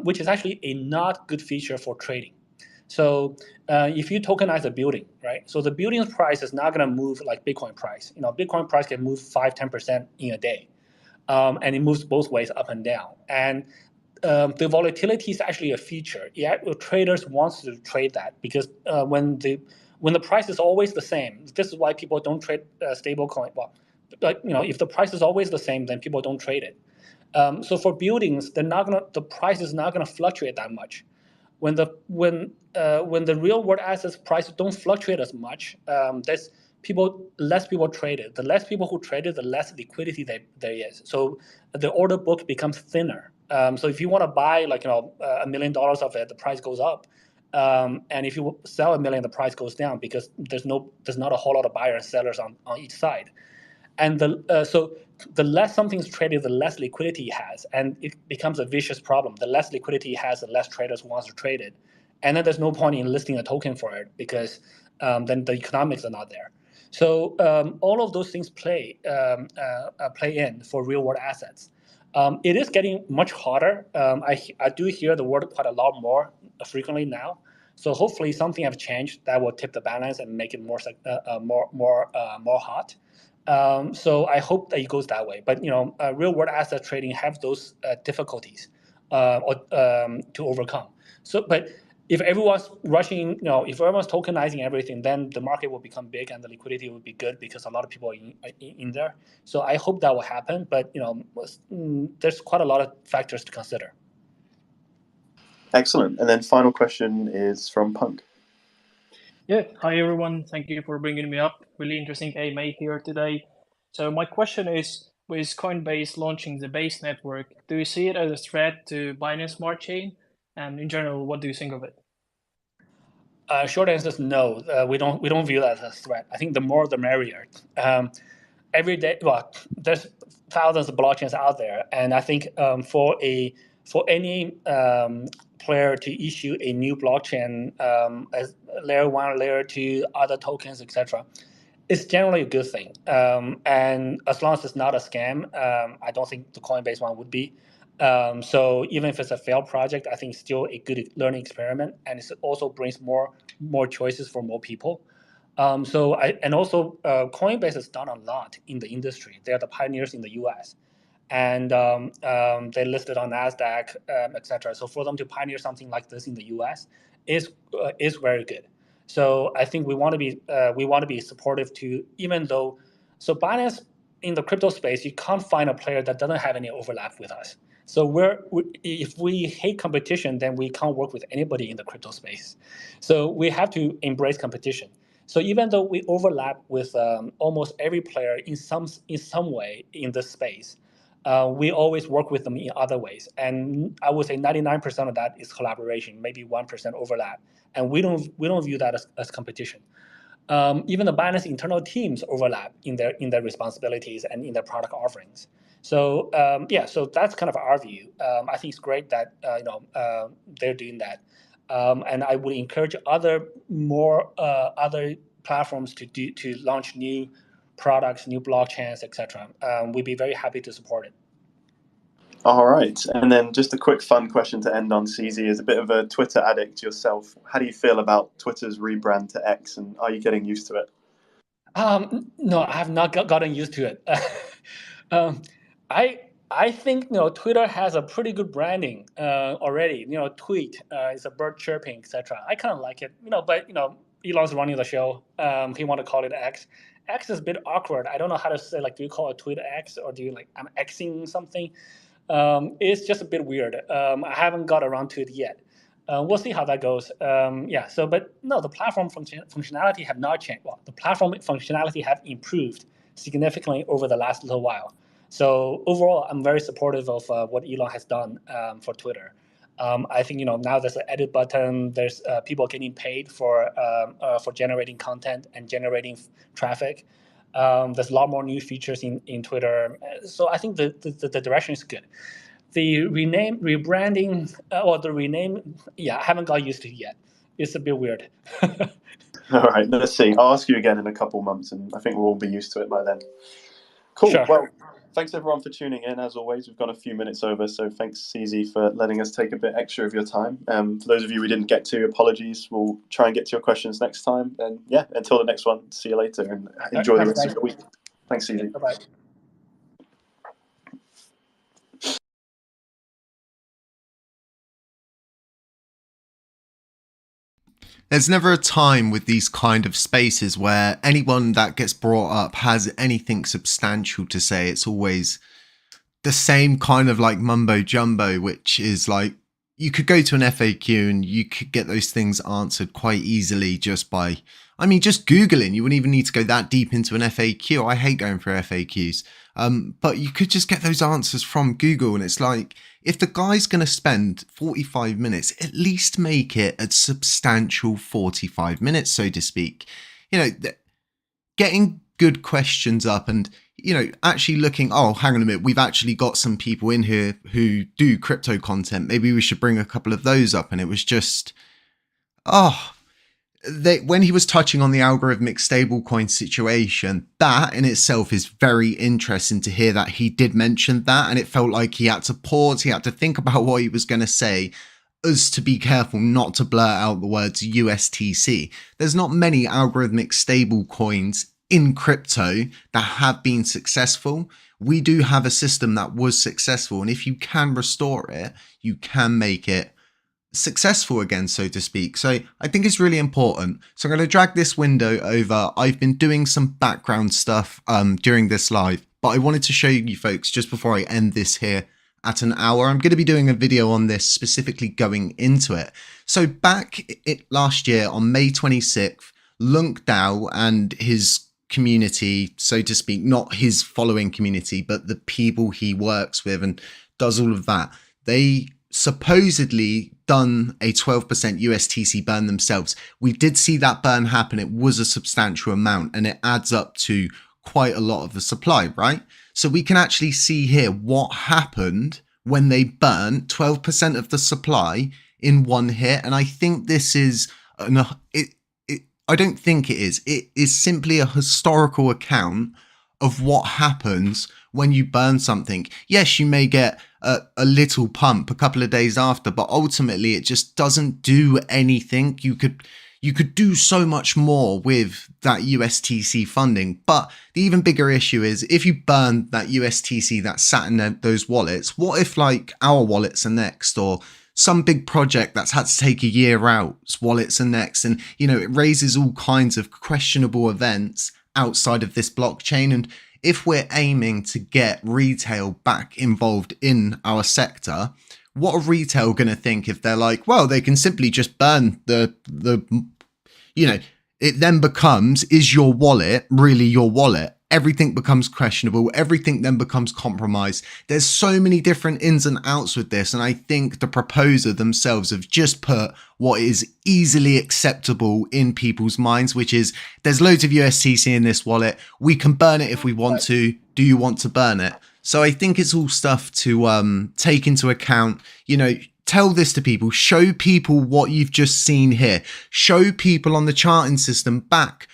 which is actually a not good feature for trading. So if you tokenize a building, right? So the building's price is not going to move like Bitcoin price. Bitcoin price can move 5-10% in a day, and it moves both ways, up and down. And the volatility is actually a feature. Yeah, traders want to trade that because when the price is always the same, this is why people don't trade stablecoin. Well, if the price is always the same, then people don't trade it. So for buildings, the price is not gonna fluctuate that much. When the real world assets prices don't fluctuate as much, there's less people trade it. The less people who trade it, the less liquidity there is. So the order book becomes thinner. So if you want to buy $1 million of it, the price goes up. And if you sell $1 million, the price goes down because there's not a whole lot of buyers and sellers on each side. And so the less something's traded, the less liquidity it has, and it becomes a vicious problem. The less liquidity it has, the less traders wants to trade it, and then there's no point in listing a token for it because then the economics are not there. So all of those things play in for real world assets. It is getting much harder. I do hear the word quite a lot more frequently now. So hopefully something have changed that will tip the balance and make it more hot. So I hope that it goes that way. But real world asset trading have those difficulties to overcome. So, but if everyone's rushing, if everyone's tokenizing everything, then the market will become big and the liquidity will be good because a lot of people are in there. So I hope that will happen. But there's quite a lot of factors to consider. Excellent. And then final question is from Punk. Yeah, hi everyone. Thank you for bringing me up. Really interesting AMA here today. So my question is, with Coinbase launching the Base network, do you see it as a threat to Binance Smart Chain? And in general, what do you think of it? Short answer is no. We don't view that as a threat. I think the more the merrier. Every day, there's thousands of blockchains out there, and I think for any player to issue a new blockchain as layer 1, layer 2, other tokens, etc., it's generally a good thing. And as long as it's not a scam, I don't think the Coinbase one would be. So even if it's a failed project, I think it's still a good learning experiment, and it also brings more choices for more people. Coinbase has done a lot in the industry. They are the pioneers in the U.S. and they listed on Nasdaq, etc. So for them to pioneer something like this in the U.S. is very good. So I think we want to be supportive to, even though, so Binance in the crypto space, you can't find a player that doesn't have any overlap with us. So if we hate competition, then we can't work with anybody in the crypto space. So we have to embrace competition. So even though we overlap with almost every player in some way in this space, we always work with them in other ways. And I would say 99% of that is collaboration, maybe 1% overlap. And we don't view that as competition. Even the Binance internal teams overlap in their responsibilities and in their product offerings. So so that's kind of our view. I think it's great that they're doing that, and I would encourage other platforms to launch new products, new blockchains, etc. We'd be very happy to support it. All right, and then just a quick fun question to end on, CZ. As a bit of a Twitter addict yourself, how do you feel about Twitter's rebrand to X, and are you getting used to it? No, I have not gotten used to it. I think Twitter has a pretty good branding already. Tweet is a bird chirping, etc. I kind of like it. But Elon's running the show. He want to call it X. X is a bit awkward. I don't know how to say, like, do you call it Twitter X, or do you like I'm Xing something? It's just a bit weird. I haven't got around to it yet. We'll see how that goes. But no, the platform functionality have not changed. Well, the platform functionality have improved significantly over the last little while. So overall, I'm very supportive of what Elon has done for Twitter. I think now there's an edit button. There's people getting paid for generating content and generating traffic. There's a lot more new features in Twitter. So I think the direction is good. The rebranding, or the rename, I haven't got used to it yet. It's a bit weird. All right, let's see. I'll ask you again in a couple months, and I think we'll all be used to it by then. Cool. Sure. Well, thanks everyone for tuning in. As always, we've gone a few minutes over, so thanks, CZ, for letting us take a bit extra of your time. For those of you we didn't get to, apologies. We'll try and get to your questions next time. And until the next one, see you later, and enjoy the rest of the week. Thanks, CZ. Bye-bye. There's never a time with these kind of spaces where anyone that gets brought up has anything substantial to say. It's always the same kind of like mumbo jumbo, which is like, you could go to an FAQ and you could get those things answered quite easily just by, just Googling. You wouldn't even need to go that deep into an FAQ. I hate going for FAQs. But you could just get those answers from Google. And it's like, if the guy's going to spend 45 minutes, at least make it a substantial 45 minutes, so to speak. Getting good questions up and, actually looking, oh, hang on a minute, we've actually got some people in here who do crypto content. Maybe we should bring a couple of those up. And it was just, when he was touching on the algorithmic stablecoin situation, that in itself is very interesting to hear that he did mention that. And it felt like he had to pause, he had to think about what he was going to say, as to be careful not to blurt out the words USTC. There's not many algorithmic stablecoins in crypto that have been successful. We do have a system that was successful, and if you can restore it, you can make it successful again, so to speak. So I think it's really important. So I'm going to drag this window over. I've been doing some background stuff during this live, but I wanted to show you folks just before I end this here at an hour. I'm going to be doing a video on this, specifically going into it. So back last year on May 26th, LUNC DAO and his community, so to speak, not his following community, but the people he works with and does all of that, they supposedly done a 12% USTC burn themselves. We did see that burn happen. It was a substantial amount, and it adds up to quite a lot of the supply, right? So we can actually see here what happened when they burnt 12% of the supply in one hit. And I think this is I don't think it is. It is simply a historical account of what happens when you burn something. Yes, you may get a little pump a couple of days after, but ultimately it just doesn't do anything. You could You could do so much more with that USTC funding. But the even bigger issue is if you burn that USTC that sat in those wallets, what if like our wallets are next, or some big project that's had to take a year out's wallets are next? And, it raises all kinds of questionable events outside of this blockchain. And if we're aiming to get retail back involved in our sector, what are retail going to think if they're like, well, they can simply just burn the it then becomes, is your wallet really your wallet? Everything becomes questionable. Everything then becomes compromised. There's so many different ins and outs with this. And I think the proposer themselves have just put what is easily acceptable in people's minds, which is there's loads of USTC in this wallet. We can burn it if we want to. Do you want to burn it? So I think it's all stuff to take into account. Tell this to people, show people what you've just seen here, show people on the charting system back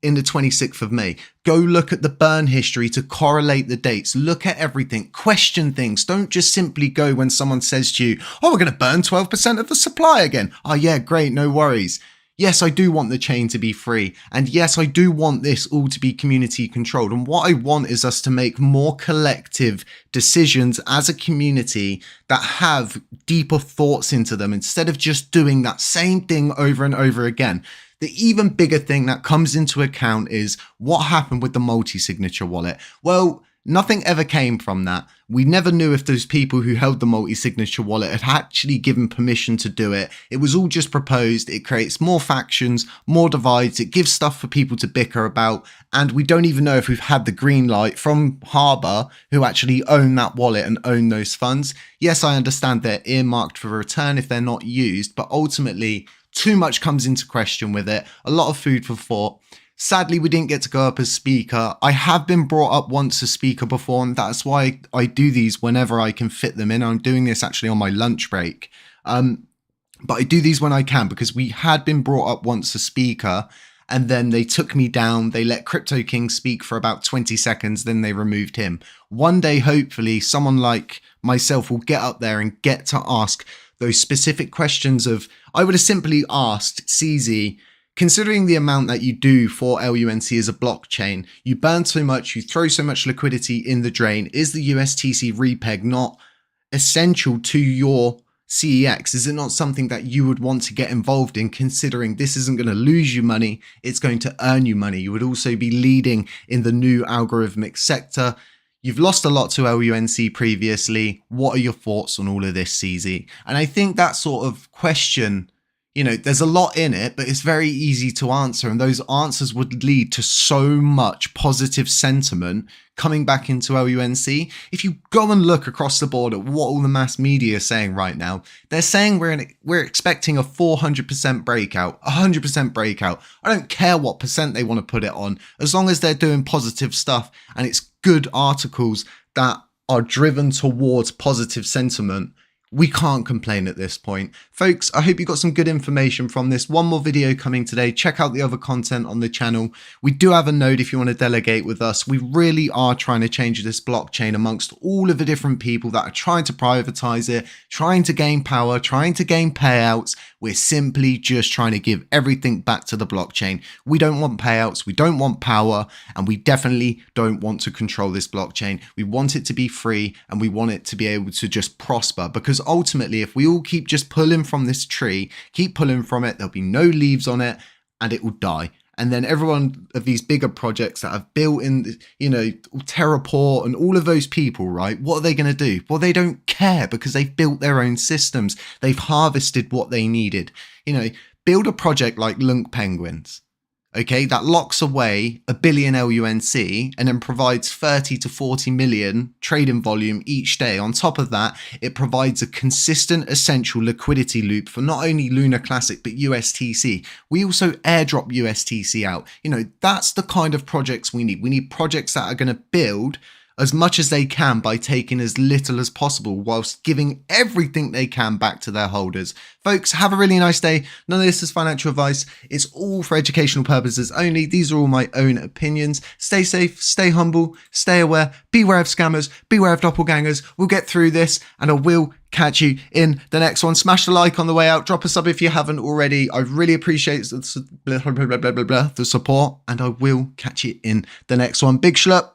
in the 26th of May. Go look at the burn history to correlate the dates. Look at everything. Question things. Don't just simply go when someone says to you, oh, we're going to burn 12% of the supply again. Oh, yeah, great. No worries. Yes, I do want the chain to be free. And yes, I do want this all to be community controlled. And what I want is us to make more collective decisions as a community that have deeper thoughts into them instead of just doing that same thing over and over again. The even bigger thing that comes into account is what happened with the multi-signature wallet. Well, nothing ever came from that. We never knew if those people who held the multi-signature wallet had actually given permission to do it. It was all just proposed. It creates more factions, more divides. It gives stuff for people to bicker about. And we don't even know if we've had the green light from Harbour, who actually own that wallet and own those funds. Yes, I understand they're earmarked for return if they're not used, but ultimately too much comes into question with it. A lot of food for thought. Sadly, we didn't get to go up as speaker. I have been brought up once as speaker before, and that's why I do these whenever I can fit them in. I'm doing this actually on my lunch break. But I do these when I can because we had been brought up once as speaker, and then they took me down. They let Crypto King speak for about 20 seconds, then they removed him. One day, hopefully, someone like myself will get up there and get to ask those specific questions of, I would have simply asked CZ, considering the amount that you do for LUNC as a blockchain, you burn so much, you throw so much liquidity in the drain. Is the USTC repeg not essential to your CEX? Is it not something that you would want to get involved in, considering this isn't going to lose you money, it's going to earn you money? You would also be leading in the new algorithmic sector. You've lost a lot to LUNC previously. What are your thoughts on all of this, CZ? And I think that sort of question, there's a lot in it, but it's very easy to answer. And those answers would lead to so much positive sentiment coming back into LUNC. If you go and look across the board at what all the mass media are saying right now, they're saying we're expecting a 400% breakout, 100% breakout. I don't care what percent they want to put it on, as long as they're doing positive stuff and it's good articles that are driven towards positive sentiment. We can't complain at this point. Folks, I hope you got some good information from this. One more video coming today. Check out the other content on the channel. We do have a node if you want to delegate with us. We really are trying to change this blockchain amongst all of the different people that are trying to privatize it, trying to gain power, trying to gain payouts. We're simply just trying to give everything back to the blockchain. We don't want payouts, we don't want power, and we definitely don't want to control this blockchain. We want it to be free and we want it to be able to just prosper, because ultimately, if we all keep just pulling from this tree, keep pulling from it, there'll be no leaves on it and it will die. And then everyone of these bigger projects that have built in, Terraport and all of those people, right? What are they going to do? Well, they don't care because they've built their own systems. They've harvested what they needed. Build a project like LUNC Penguins. Okay, that locks away 1 billion LUNC and then provides 30 to 40 million trading volume each day. On top of that, it provides a consistent, essential liquidity loop for not only Lunar Classic, but USTC. We also airdrop USTC out. That's the kind of projects we need. We need projects that are going to build as much as they can by taking as little as possible whilst giving everything they can back to their holders. Folks, have a really nice day. None of this is financial advice. It's all for educational purposes only. These are all my own opinions. Stay safe, stay humble, stay aware, beware of scammers, beware of doppelgangers. We'll get through this and I will catch you in the next one. Smash the like on the way out. Drop a sub if you haven't already. I really appreciate the support, and I will catch you in the next one. Big schlep.